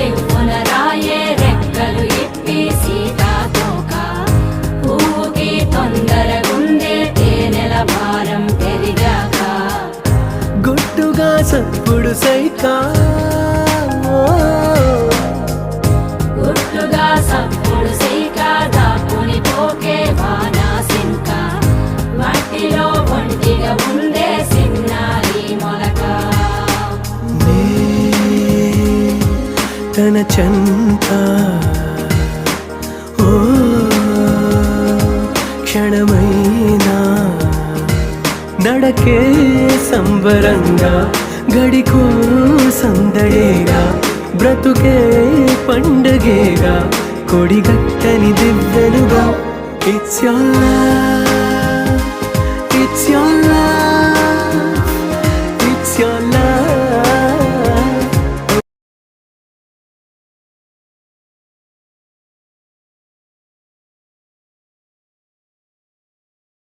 చివ్వున రాయే రెక్కలు ఇప్పి సీతాకోక పువ్వుకి తొందరగుందే తేనెల భారం పెరిగాక గుట్టుగా సప్పుడు సైకా గుట్టుగా సప్పుడు సైక దాక్కుని పోకే వానా సింక మట్టిలో ఒంటిగా ఉందే సిన్నారి మొలక తన చెంత ఓ క్షణమైనా నడకే సంబరంగా గడికో సందడేగా బ్రతుకే పండగేగా కొడిగట్టని దివ్వెనుగా ఇట్స్ your love